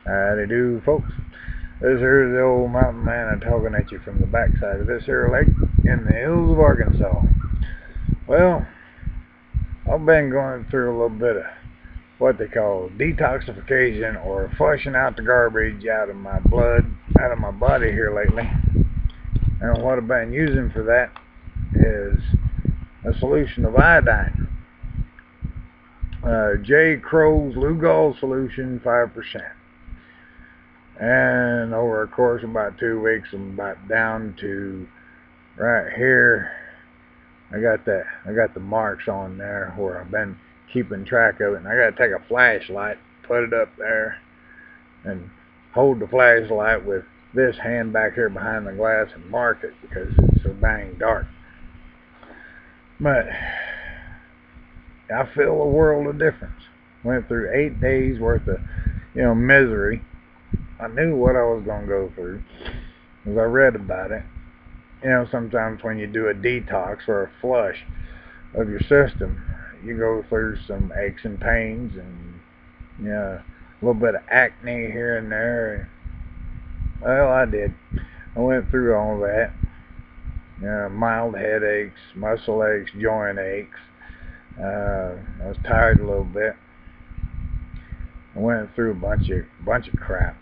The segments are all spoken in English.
Howdy do, folks. This here's the old mountain man talking at you from the backside of this here lake in the hills of Arkansas. Well, I've been going through a little bit of what they call detoxification, or flushing out the garbage out of my blood, out of my body here lately. And what I've been using for that is a solution of iodine. J. Crow's Lugols Solution 5%. And over a course of about 2 weeks, I'm about down to right here. I got the marks on there where I've been keeping track of it, and I got to take a flashlight, put it up there, and hold the flashlight with this hand back here behind the glass and mark it because it's so dang dark. But I feel a world of difference. Went through 8 days worth of misery. I knew what I was going to go through because I read about it. Sometimes when you do a detox or a flush of your system, you go through some aches and pains and a little bit of acne here and there. Well, I did. I went through all that. Mild headaches, muscle aches, joint aches. I was tired a little bit. I went through a bunch of crap.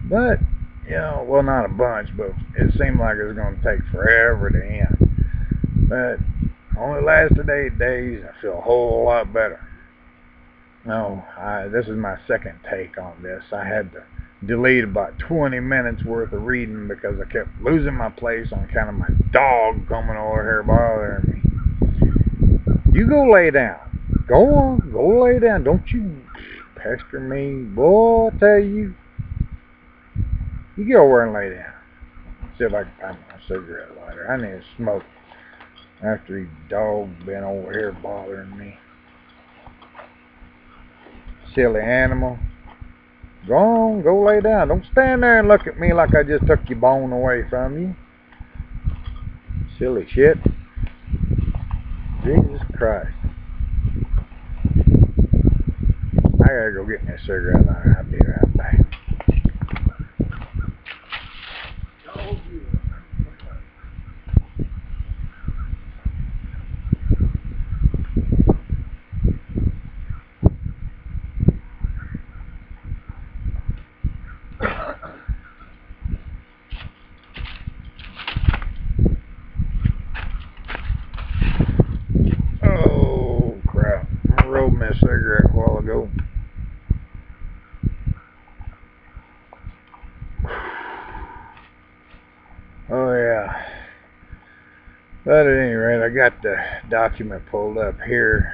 But well, not a bunch, but it seemed like it was going to take forever to end. But only lasted 8 days. I feel a whole lot better. This is my second take on this. I had to delete about 20 minutes worth of reading because I kept losing my place on account of my dog coming over here bothering me. You go lay down. Go on, go lay down. Don't you pester me. Boy, I tell you. You get over and lay down. See if I can find my cigarette lighter. I need to smoke after these dogs been over here bothering me. Silly animal. Go on, go lay down. Don't stand there and look at me like I just took your bone away from you. Silly shit. Jesus Christ. I gotta go get me a cigarette lighter. I'll be right back. Oh crap. I rolled me a cigarette a while ago. Oh yeah. But at any rate, I got the document pulled up here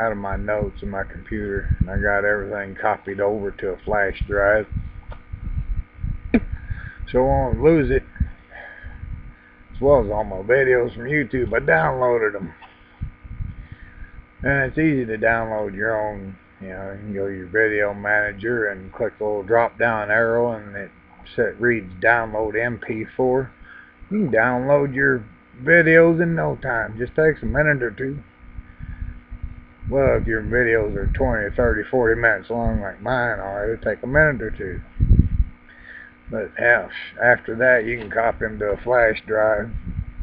out of my notes in my computer, and I got everything copied over to a flash drive so I won't lose it, as well as all my videos from YouTube. I downloaded them, and it's easy to download your own. You can go to your video manager and click the little drop down arrow, and it reads download MP4. You can download your videos in no time. Just takes a minute or two. Well, if your videos are 20, 30, 40 minutes long like mine are, it'll take a minute or two. But after that, you can copy them to a flash drive.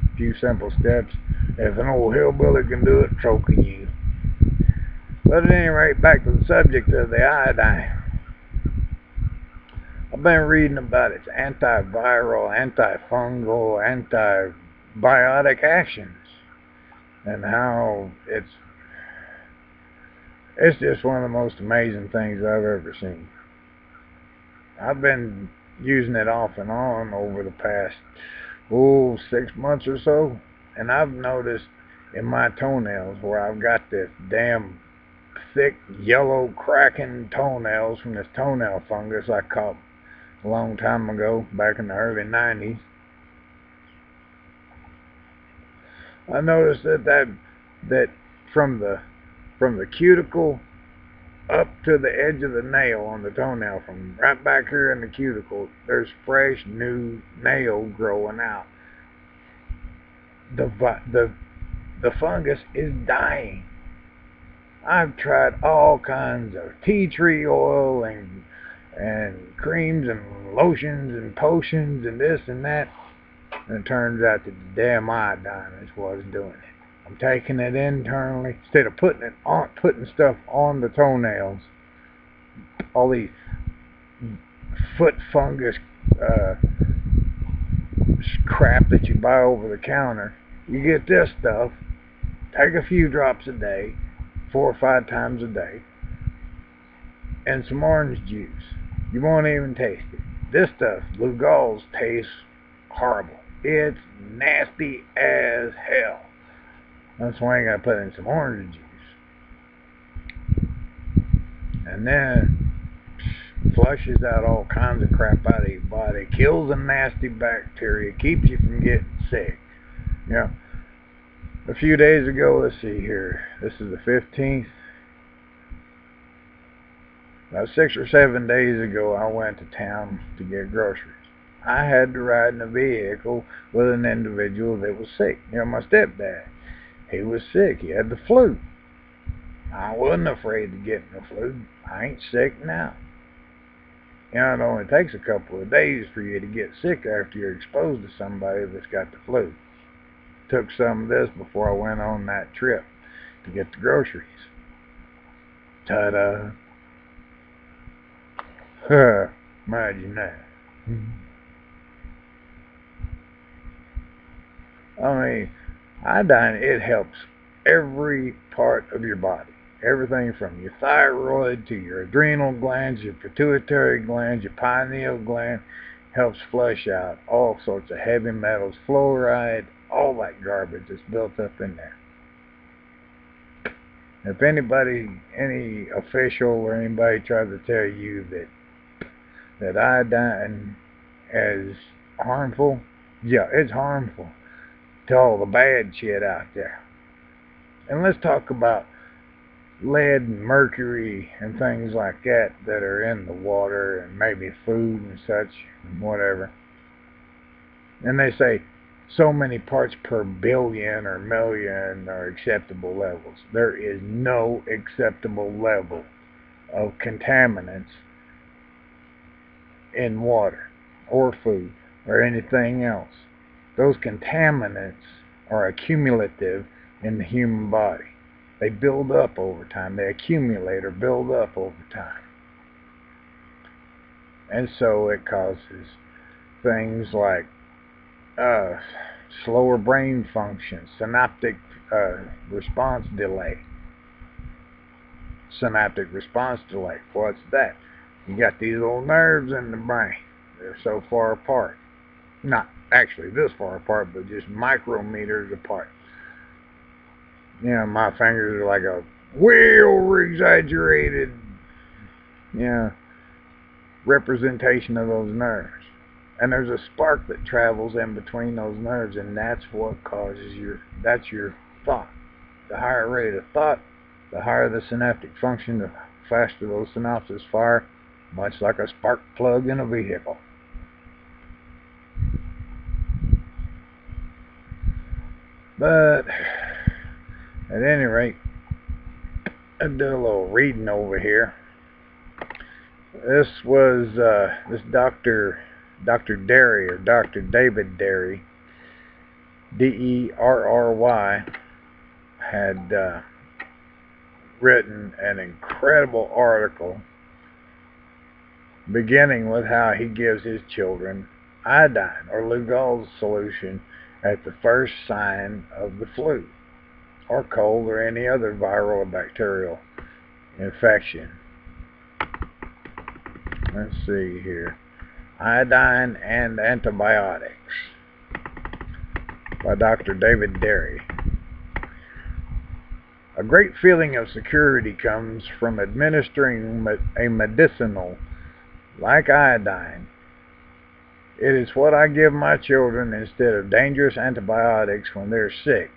A few simple steps. If an old hillbilly can do it, so can you. But at any rate, back to the subject of the iodine. I've been reading about its antiviral, antifungal, antibiotic actions, and how it's just one of the most amazing things I've ever seen. I've been using it off and on over the past 6 months or so, and I've noticed in my toenails where I've got this damn thick yellow cracking toenails from this toenail fungus I caught a long time ago, back in the early 90s. I noticed that from the cuticle up to the edge of the nail on the toenail, from right back here in the cuticle, there's fresh new nail growing out. The fungus is dying. I've tried all kinds of tea tree oil and and creams and lotions and potions and this and that. And it turns out that the damn iodine is what's doing it. I'm taking it internally instead of putting stuff on the toenails. All these foot fungus crap that you buy over the counter. You get this stuff. Take a few drops a day, 4 or 5 times a day, and some orange juice. You won't even taste it. This stuff, Lugols, tastes horrible. It's nasty as hell. That's why you gotta put in some orange juice. And then flushes out all kinds of crap out of your body, kills the nasty bacteria, keeps you from getting sick. Yeah. A few days ago, let's see here, this is the 15th. About 6 or 7 days ago, I went to town to get groceries. I had to ride in a vehicle with an individual that was sick. You know, my stepdad. He was sick. He had the flu. I wasn't afraid of getting the flu. I ain't sick now. You know, it only takes a couple of days for you to get sick after you're exposed to somebody that's got the flu. Took some of this before I went on that trip to get the groceries. Ta-da. Imagine that. I mean, iodine, it helps every part of your body. Everything from your thyroid to your adrenal glands, your pituitary glands, your pineal gland, helps flush out all sorts of heavy metals, fluoride, all that garbage that's built up in there. If anybody, any official or anybody tries to tell you that iodine is harmful, yeah, it's harmful to all the bad shit out there. And let's talk about lead and mercury and things like that that are in the water and maybe food and such and whatever. And they say so many parts per billion or million are acceptable levels. There is no acceptable level of contaminants in water or food or anything else. Those contaminants are accumulative in the human body. They build up over time. They accumulate or build up over time. And so it causes things like slower brain function, synaptic response delay. Synaptic response delay. What's that? You got these little nerves in the brain. They're so far apart. Not actually this far apart, but just micrometers apart. You know, my fingers are like a exaggerated, representation of those nerves. And there's a spark that travels in between those nerves, and that's what causes that's your thought. The higher rate of thought, the higher the synaptic function, the faster those synapses fire, much like a spark plug in a vehicle. But at any rate, I did a little reading over here. This was this Dr. Derry, or Dr. David Derry, Derry, had written an incredible article beginning with how he gives his children iodine or Lugols solution at the first sign of the flu or cold or any other viral or bacterial infection. Let's see here. Iodine and Antibiotics by Dr. David Derry. A great feeling of security comes from administering a medicinal like iodine. It is what I give my children instead of dangerous antibiotics when they're sick.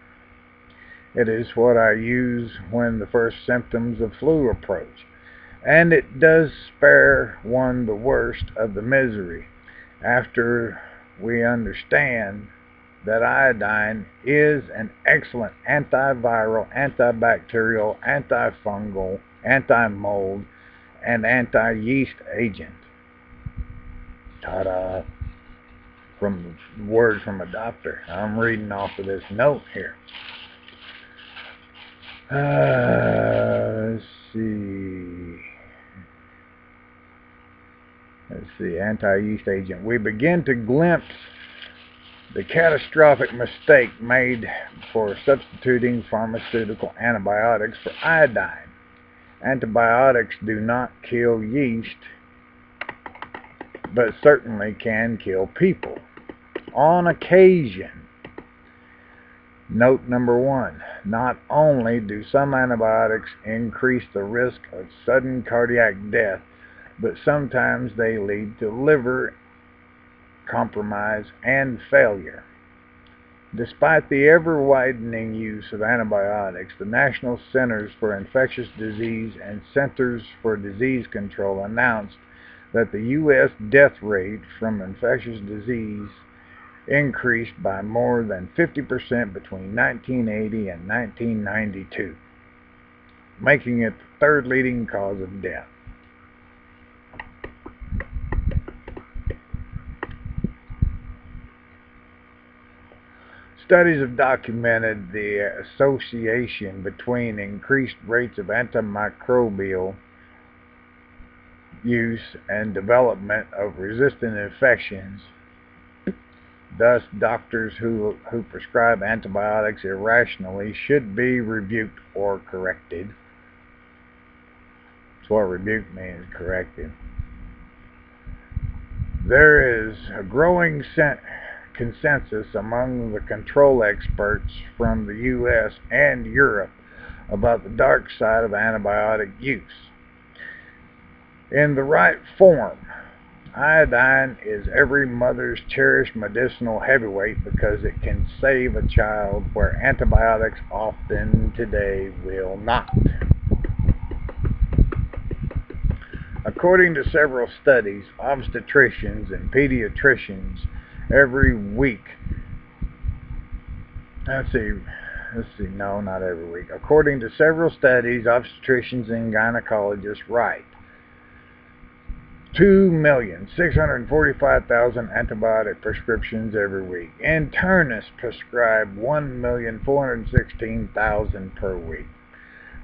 It is what I use when the first symptoms of flu approach. And it does spare one the worst of the misery after we understand that iodine is an excellent antiviral, antibacterial, antifungal, anti-mold, and anti-yeast agent. Ta-da! From words from a doctor. I'm reading off of this note here. Let's see. Anti-yeast agent. We begin to glimpse the catastrophic mistake made for substituting pharmaceutical antibiotics for iodine. Antibiotics do not kill yeast, but certainly can kill people. On occasion. Note number 1. Not only do some antibiotics increase the risk of sudden cardiac death, but sometimes they lead to liver compromise and failure. Despite the ever-widening use of antibiotics, the National Centers for Infectious Disease and Centers for Disease Control announced that the U.S. death rate from infectious disease increased by more than 50% between 1980 and 1992, making it the third leading cause of death. Studies have documented the association between increased rates of antimicrobial use and development of resistant infections. Thus, doctors who prescribe antibiotics irrationally should be rebuked or corrected. That's what rebuke means, corrected. There is a growing consensus among the control experts from the U.S. and Europe about the dark side of antibiotic use. In the right form, iodine is every mother's cherished medicinal heavyweight because it can save a child where antibiotics often today will not. According to several studies, obstetricians and pediatricians every week. No, not every week. According to several studies, obstetricians and gynecologists write 2,645,000 antibiotic prescriptions every week. Internists prescribe 1,416,000 per week.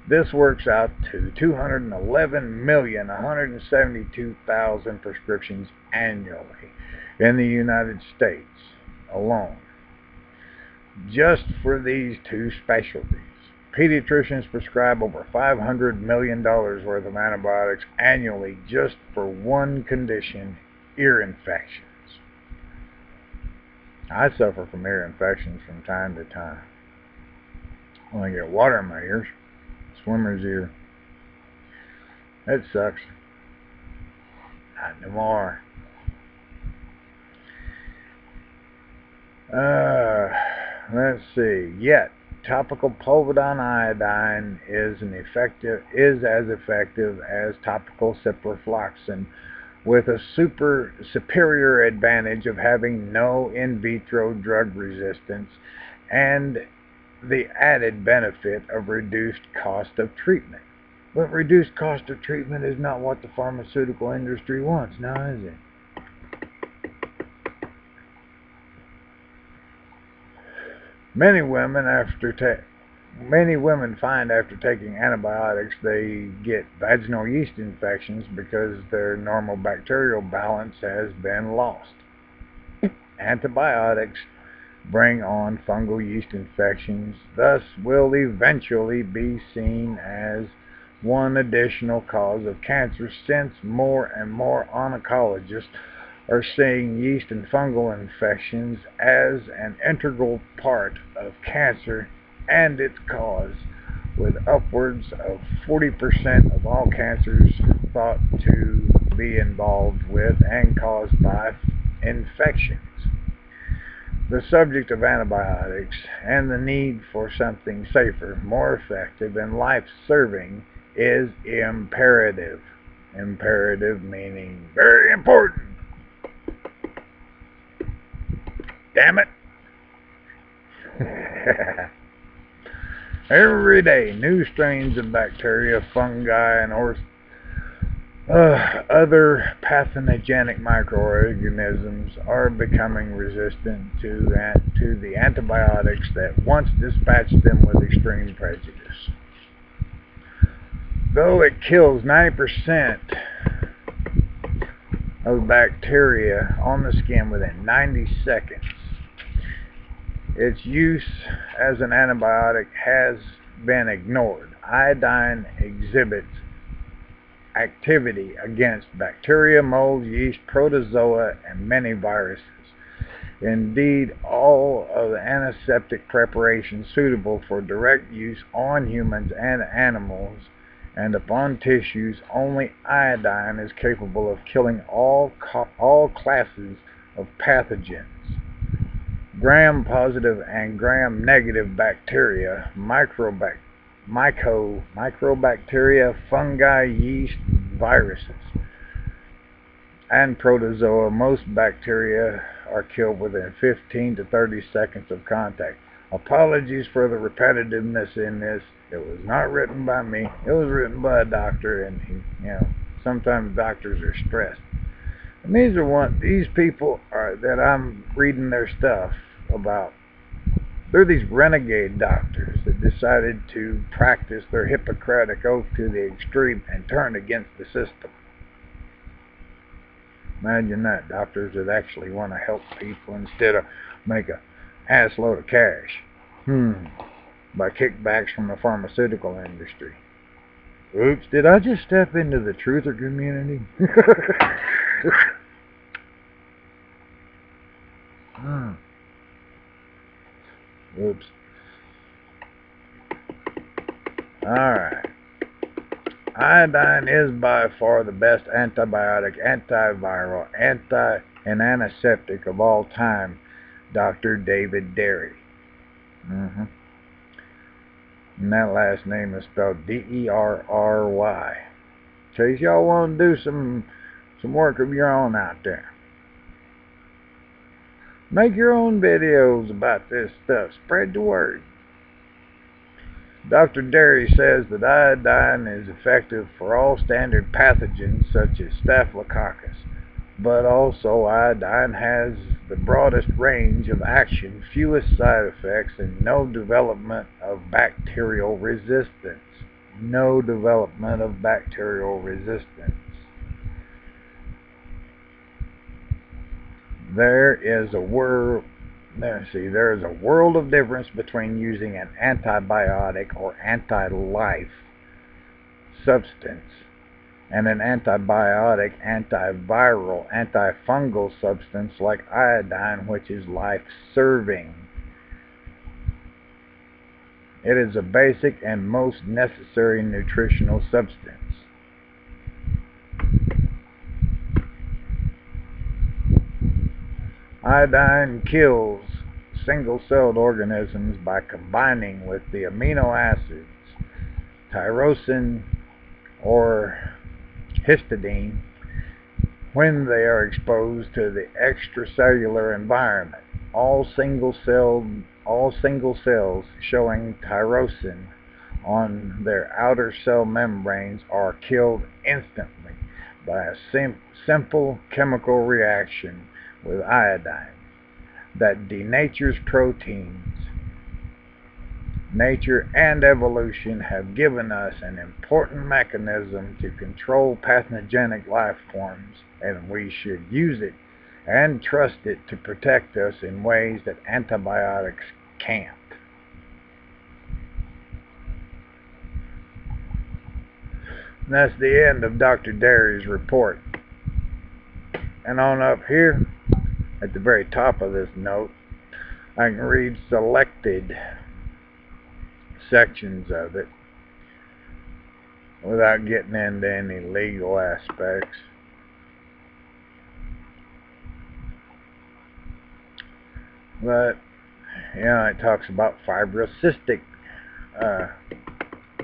This works out to 211,172,000 prescriptions annually in the United States alone, just for these two specialties. Pediatricians prescribe over $500 million worth of antibiotics annually just for one condition, ear infections. I suffer from ear infections from time to time. When I get water in my ears, swimmer's ear. It sucks. Not no more. Let's see. Yet, topical povidone iodine is as effective as topical ciprofloxacin, with a superior advantage of having no in vitro drug resistance and the added benefit of reduced cost of treatment. But reduced cost of treatment is not what the pharmaceutical industry wants, now is it? Many women find after taking antibiotics they get vaginal yeast infections because their normal bacterial balance has been lost. Antibiotics bring on fungal yeast infections, thus will eventually be seen as one additional cause of cancer, since more and more oncologists are seeing yeast and fungal infections as an integral part of cancer and its cause, with upwards of 40% of all cancers thought to be involved with and caused by infections. The subject of antibiotics and the need for something safer, more effective, and life-serving is imperative. Imperative meaning very important. Damn it. Every day, new strains of bacteria, fungi, and Other pathogenic microorganisms are becoming resistant to the antibiotics that once dispatched them with extreme prejudice. Though it kills 90% of bacteria on the skin within 90 seconds, its use as an antibiotic has been ignored. Iodine exhibits activity against bacteria, mold, yeast, protozoa, and many viruses. Indeed, all of the antiseptic preparations suitable for direct use on humans and animals and upon tissues, only iodine is capable of killing all classes of pathogens. Gram-positive and gram-negative bacteria, microbacteria, fungi, yeast, viruses, and protozoa. Most bacteria are killed within 15 to 30 seconds of contact. Apologies for the repetitiveness in this. It was not written by me. It was written by a doctor, and sometimes doctors are stressed. And these people that I'm reading their stuff about. They're these renegade doctors that decided to practice their Hippocratic oath to the extreme and turn against the system. Imagine that, doctors that actually want to help people instead of make a ass load of cash by kickbacks from the pharmaceutical industry. Oops, did I just step into the truther community? Oops. Alright. Iodine is by far the best antibiotic, antiviral, and antiseptic of all time. Dr. David Derry. And that last name is spelled D-E-R-R-Y. In case y'all want to do some work of your own out there. Make your own videos about this stuff. Spread the word. Dr. Derry says that iodine is effective for all standard pathogens such as Staphylococcus, but also iodine has the broadest range of action, fewest side effects, and no development of bacterial resistance. No development of bacterial resistance. There is a world of difference between using an antibiotic or anti-life substance and an antibiotic, antiviral, antifungal substance like iodine, which is life-serving. It is a basic and most necessary nutritional substance. Iodine kills single-celled organisms by combining with the amino acids tyrosine or histidine when they are exposed to the extracellular environment. All single cells showing tyrosine on their outer cell membranes are killed instantly by a simple chemical reaction with iodine that denatures proteins. Nature and evolution have given us an important mechanism to control pathogenic life forms, and we should use it and trust it to protect us in ways that antibiotics can't. And that's the end of Dr. Derry's report. And on up here, at the very top of this note, I can read selected sections of it without getting into any legal aspects. But, it talks about fibrocystic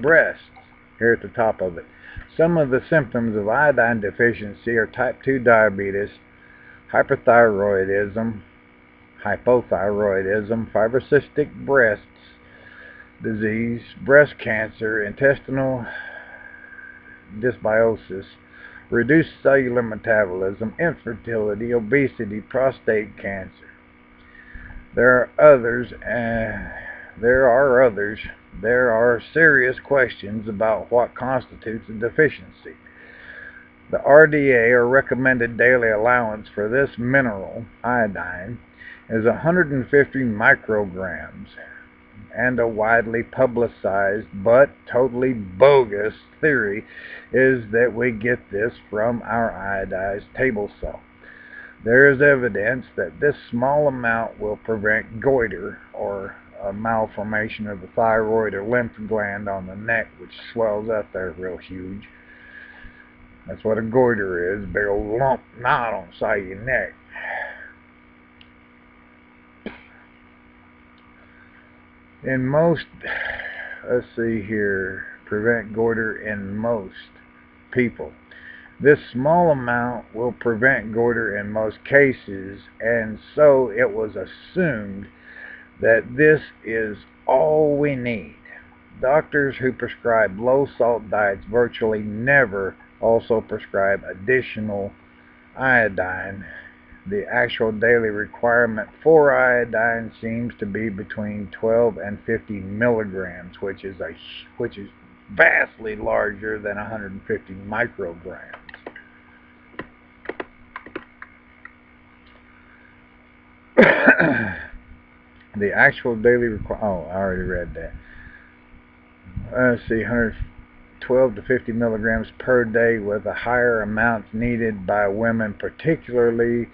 breasts here at the top of it. Some of the symptoms of iodine deficiency are type 2 diabetes, hypothyroidism, fibrocystic breast disease, breast cancer, intestinal dysbiosis, reduced cellular metabolism, infertility, obesity, prostate cancer. There are others. There are serious questions about what constitutes a deficiency. The RDA, or recommended daily allowance for this mineral, iodine, is 150 micrograms, and a widely publicized but totally bogus theory is that we get this from our iodized table salt. There is evidence that this small amount will prevent goiter, or a malformation of the thyroid or lymph gland on the neck, which swells up there real huge. That's what a goiter is, a big old lump knot on the side of your neck. In most, let's see here, prevent goiter in most people. This small amount will prevent goiter in most cases, and so it was assumed that this is all we need. Doctors who prescribe low-salt diets virtually never also prescribe additional iodine. The actual daily requirement for iodine seems to be between 12 and 50 milligrams, which is vastly larger than 150 micrograms. The actual daily requirement, oh, I already read that. Let's see, 112 to 50 milligrams per day, with a higher amounts needed by women, particularly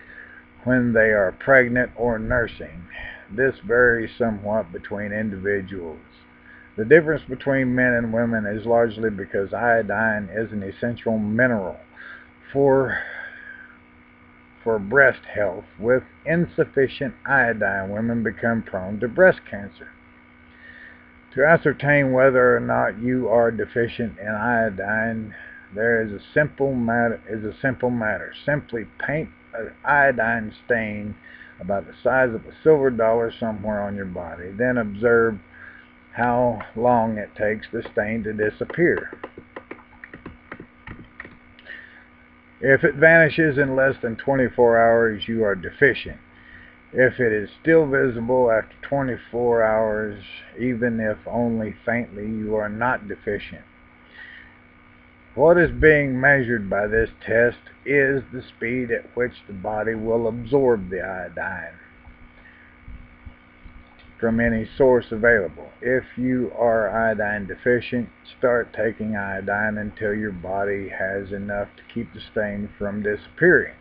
when they are pregnant or nursing. This varies somewhat between individuals. The difference between men and women is largely because iodine is an essential mineral for breast health. With insufficient iodine, women become prone to breast cancer. To ascertain whether or not you are deficient in iodine, there is a simple matter. Simply paint an iodine stain about the size of a silver dollar somewhere on your body. Then observe how long it takes the stain to disappear. If it vanishes in less than 24 hours, you are deficient. If it is still visible after 24 hours, even if only faintly, you are not deficient. What is being measured by this test is the speed at which the body will absorb the iodine from any source available. If you are iodine deficient, start taking iodine until your body has enough to keep the stain from disappearing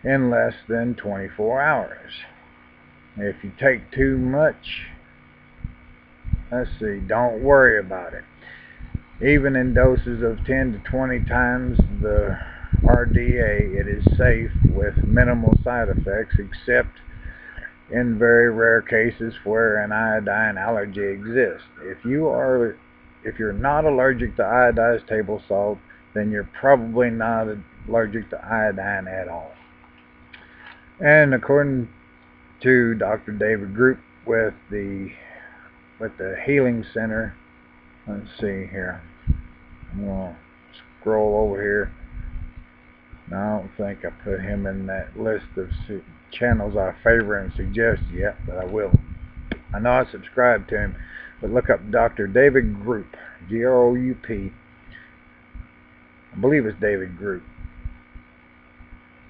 in less than 24 hours. If you take too much, don't worry about it. Even in doses of 10 to 20 times the RDA, it is safe with minimal side effects, except in very rare cases where an iodine allergy exists. If you're not allergic to iodized table salt, then you're probably not allergic to iodine at all. And according to Dr. David Group with the Healing Center, let's see here. I'm going to scroll over here. Now, I don't think I put him in that list of channels I favor and suggest yet, but I will. I know I subscribe to him, but look up Dr. David Group, G-R-O-U-P. I believe it's David Group.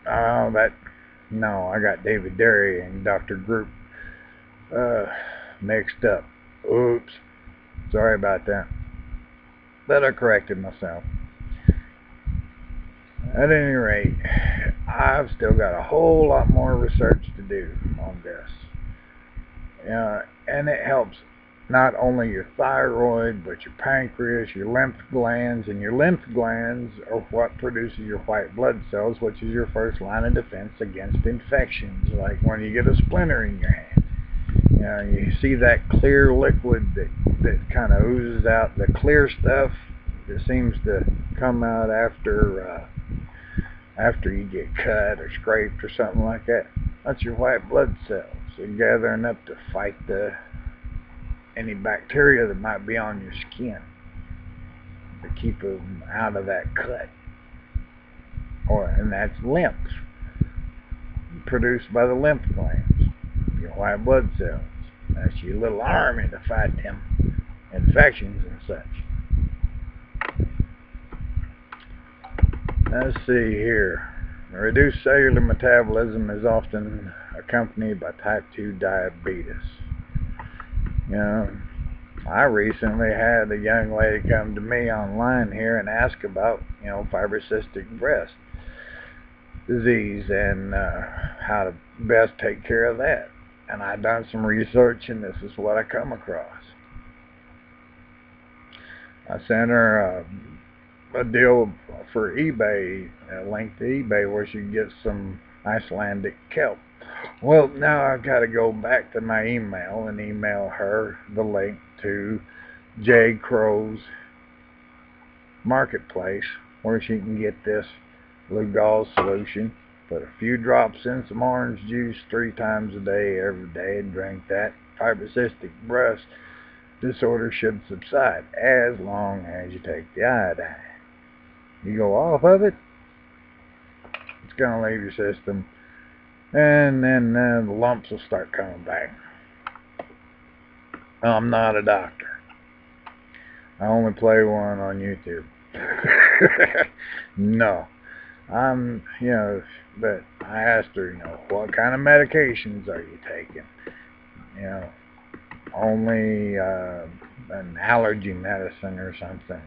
No, I got David Derry and Dr. Group mixed up. Oops. Sorry about that. But I corrected myself. At any rate, I've still got a whole lot more research to do on this. And it helps not only your thyroid, but your pancreas, your lymph glands, and your lymph glands are what produces your white blood cells, which is your first line of defense against infections, like when you get a splinter in your hand. You see that clear liquid that kind of oozes out, the clear stuff that seems to come out after you get cut or scraped or something like that. That's your white blood cells. They're gathering up to fight any bacteria that might be on your skin, to keep them out of that cut. and that's lymph, produced by the lymph glands, your white blood cells. That's your little army to fight them infections and such. Let's see here. Reduced cellular metabolism is often accompanied by type 2 diabetes. You know, I recently had a young lady come to me online here and ask about, fibrocystic breast disease and how to best take care of that. And I done some research, and this is what I come across. I sent her a deal for eBay, a link to eBay where she can get some Icelandic kelp. Well, now I've got to go back to my email and email her the link to J. Crow's marketplace where she can get this Lugols Solution. Put a few drops in some orange juice 3 times a day, every day, and drink that. Fibrocystic breast disorder should subside as long as you take the iodine. You go off of it, it's going to leave your system, and then the lumps will start coming back. I'm not a doctor. I only play one on YouTube. No. But I asked her, what kind of medications are you taking? Only an allergy medicine or something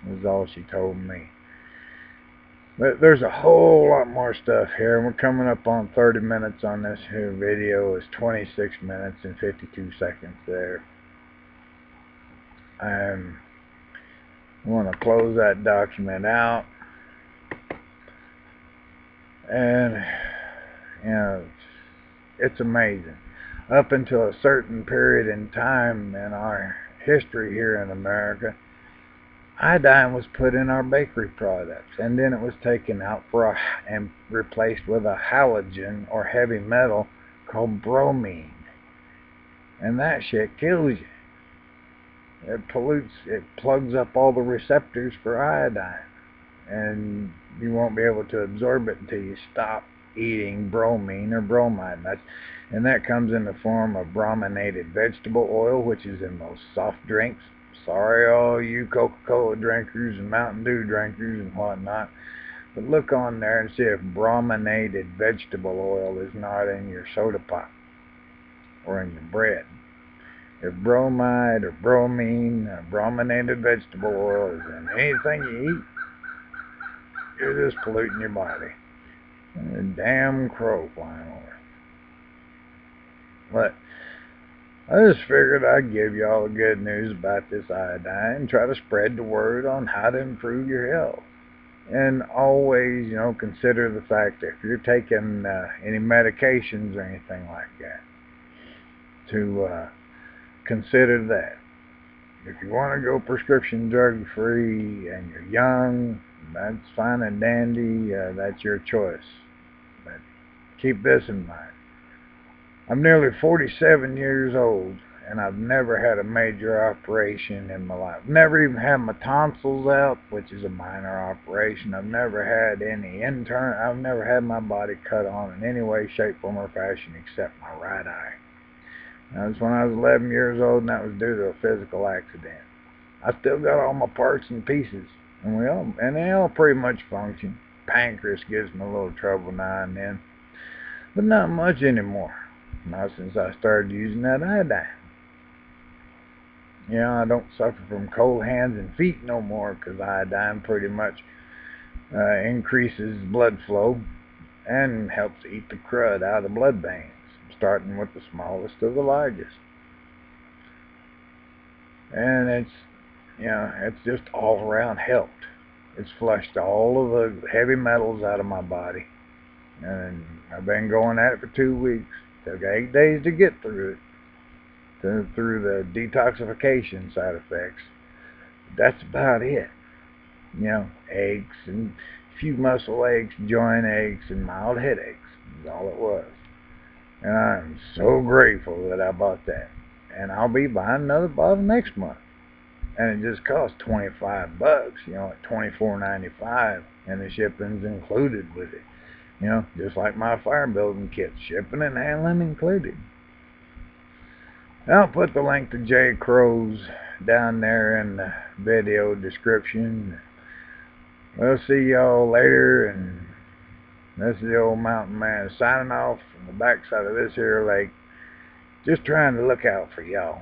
was all she told me. But there's a whole lot more stuff here, and we're coming up on 30 minutes on this here video. It's 26 minutes and 52 seconds there. I want to close that document out. And, it's amazing. Up until a certain period in time in our history here in America, iodine was put in our bakery products, and then it was taken out and replaced with a halogen or heavy metal called bromine. And that shit kills you. It pollutes, it plugs up all the receptors for iodine, and you won't be able to absorb it until you stop eating bromine or bromide. And that comes in the form of brominated vegetable oil, which is in most soft drinks. Sorry, all you Coca-Cola drinkers and Mountain Dew drinkers and whatnot, but look on there and see if brominated vegetable oil is not in your soda pop or in your bread. If bromide or bromine or brominated vegetable oil is in anything you eat, you're just polluting your body. And a damn crow flying over. But I just figured I'd give you all the good news about this iodine and try to spread the word on how to improve your health. And always, consider the fact that if you're taking any medications or anything like that, to consider that. If you want to go prescription drug free and you're young, that's fine and dandy, that's your choice. But keep this in mind. I'm nearly 47 years old, and I've never had a major operation in my life. Never even had my tonsils out, which is a minor operation. I've never had any I've never had my body cut on in any way, shape, form, or fashion except my right eye. That was when I was 11 years old, and that was due to a physical accident. I still got all my parts and pieces, and they all pretty much function. Pancreas gives me a little trouble now and then, but not much anymore. Not since I started using that iodine. I don't suffer from cold hands and feet no more, because iodine pretty much increases blood flow and helps eat the crud out of the blood veins, starting with the smallest to the largest. And it's just all around helped. It's flushed all of the heavy metals out of my body, and I've been going at it for 2 weeks. Took 8 days to get through it, through the detoxification side effects. That's about it. Aches and a few muscle aches, joint aches, and mild headaches is all it was. And I'm so grateful that I bought that. And I'll be buying another bottle next month. and it just costs $25, you know, at $24.95, and the shipping's included with it. You know, just like my fire building kit, shipping and handling included. I'll put the link to J. Crow's down there in the video description. We'll see y'all later, and this is the old mountain man signing off from the backside of this here lake, just trying to look out for y'all.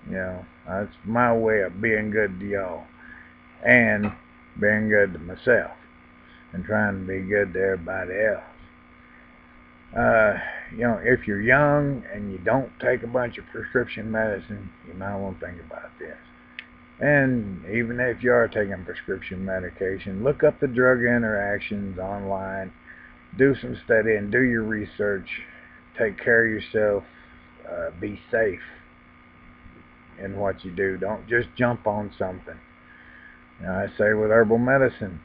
You know, that's my way of being good to y'all, and being good to myself, and trying to be good to everybody else. You know, if you're young and you don't take a bunch of prescription medicine, you might want to think about this. And even if you are taking prescription medication, look up the drug interactions online, do some studying, do your research, take care of yourself, be safe in what you do. Don't just jump on something. You know, I say with herbal medicine,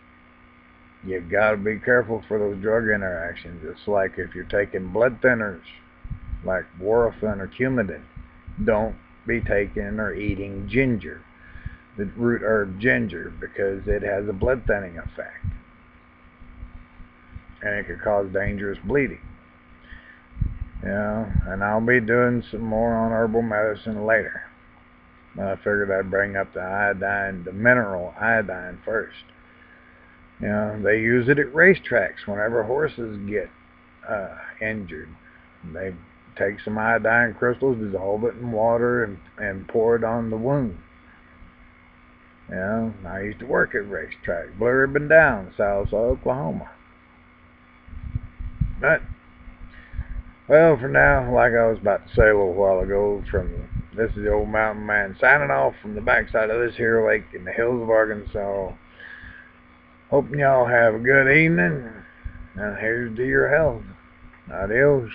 you gotta be careful for those drug interactions. It's like if you're taking blood thinners, like Warfarin or Coumadin, don't be taking or eating ginger, the root herb ginger, because it has a blood thinning effect, and it could cause dangerous bleeding. You know, and I'll be doing some more on herbal medicine later. I figured I'd bring up the iodine, the mineral iodine first. You know, they use it at racetracks whenever horses get injured. They take some iodine crystals, dissolve it in water, and pour it on the wound. You know, I used to work at racetracks, Blue Ribbon Downs, South Oklahoma. But, well, for now, like I was about to say a little while ago, this is the old mountain man signing off from the backside of this here lake in the hills of Arkansas. Hoping y'all have a good evening, and here's to your health. Adios.